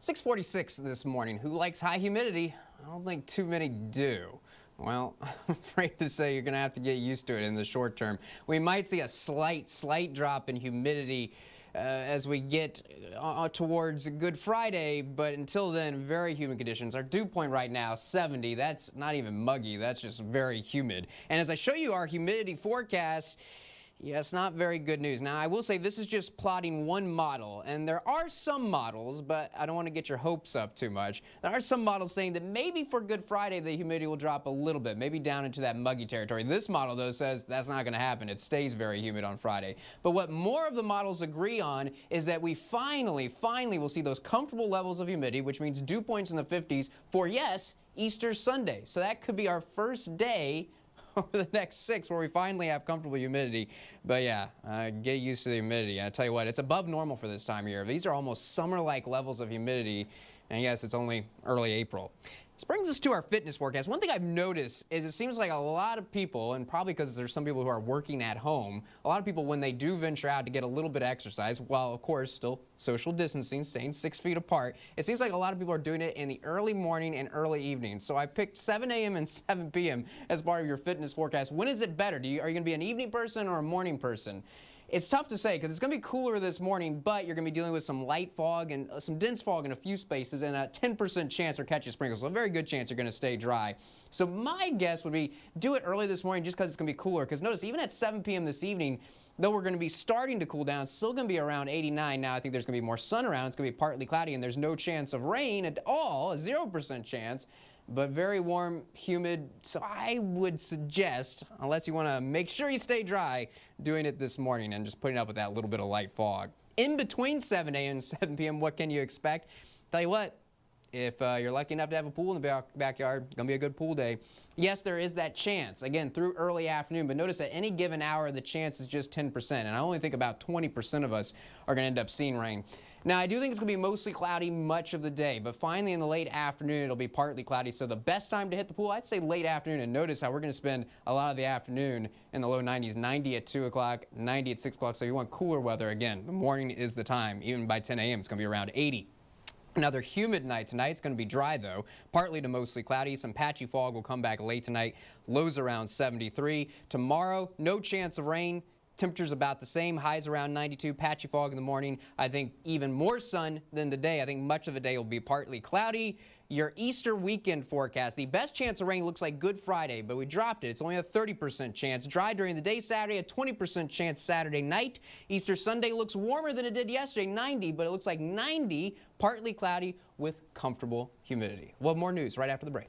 6:46 this morning. Who likes high humidity? I don't think too many do. Well, I'm afraid to say you're going to have to get used to it in the short term. We might see a slight drop in humidity as we get towards Good Friday, but until then, very humid conditions. Our dew point right now, 70. That's not even muggy. That's just very humid. And as I show you our humidity forecast, yeah, it's not very good news. Now, I will say this is just plotting one model, and there are some models, but I don't want to get your hopes up too much. There are some models saying that maybe for Good Friday, the humidity will drop a little bit, maybe down into that muggy territory. This model, though, says that's not going to happen. It stays very humid on Friday. But what more of the models agree on is that we finally will see those comfortable levels of humidity, which means dew points in the 50s for, yes, Easter Sunday. So that could be our first day over the next 6 where we finally have comfortable humidity. But yeah, get used to the humidity. I tell you what, it's above normal for this time of year. These are almost summer-like levels of humidity, and yes, it's only early April. This brings us to our fitness forecast. One thing I've noticed is it seems like a lot of people, and probably because there's some people who are working at home, a lot of people, when they do venture out to get a little bit of exercise, while of course still social distancing, staying 6 feet apart, it seems like a lot of people are doing it in the early morning and early evening. So I picked 7 a.m. and 7 p.m. as part of your fitness forecast. When is it better? Are you going to be an evening person or a morning person? It's tough to say because it's going to be cooler this morning, but you're going to be dealing with some light fog and some dense fog in a few spaces and a 10% chance for catching sprinkles. So a very good chance you're going to stay dry. So my guess would be do it early this morning just because it's going to be cooler. Because notice, even at 7 p.m. this evening, though we're going to be starting to cool down, it's still going to be around 89. Now I think there's going to be more sun around. It's going to be partly cloudy and there's no chance of rain at all, a 0% chance. But very warm, humid, so I would suggest, unless you want to make sure you stay dry, doing it this morning and just putting up with that little bit of light fog. In between 7 a.m. and 7 p.m., what can you expect? Tell you what, if you're lucky enough to have a pool in the backyard, it's going to be a good pool day. Yes, there is that chance, again, through early afternoon, but notice at any given hour, the chance is just 10%, and I only think about 20% of us are going to end up seeing rain. Now, I do think it's going to be mostly cloudy much of the day, but finally in the late afternoon, it'll be partly cloudy. So the best time to hit the pool, I'd say late afternoon. And notice how we're going to spend a lot of the afternoon in the low 90s, 90 at 2 o'clock, 90 at 6 o'clock. So you want cooler weather again. The morning is the time. Even by 10 a.m., it's going to be around 80. Another humid night tonight. It's going to be dry, though, partly to mostly cloudy. Some patchy fog will come back late tonight. Lows around 73. Tomorrow, no chance of rain. Temperatures about the same, highs around 92, patchy fog in the morning. I think even more sun than today. I think much of the day will be partly cloudy. Your Easter weekend forecast, the best chance of rain looks like Good Friday, but we dropped it. It's only a 30% chance. Dry during the day Saturday, a 20% chance Saturday night. Easter Sunday looks warmer than it did yesterday, 90, but it looks like 90, partly cloudy with comfortable humidity. We'll have more news right after the break.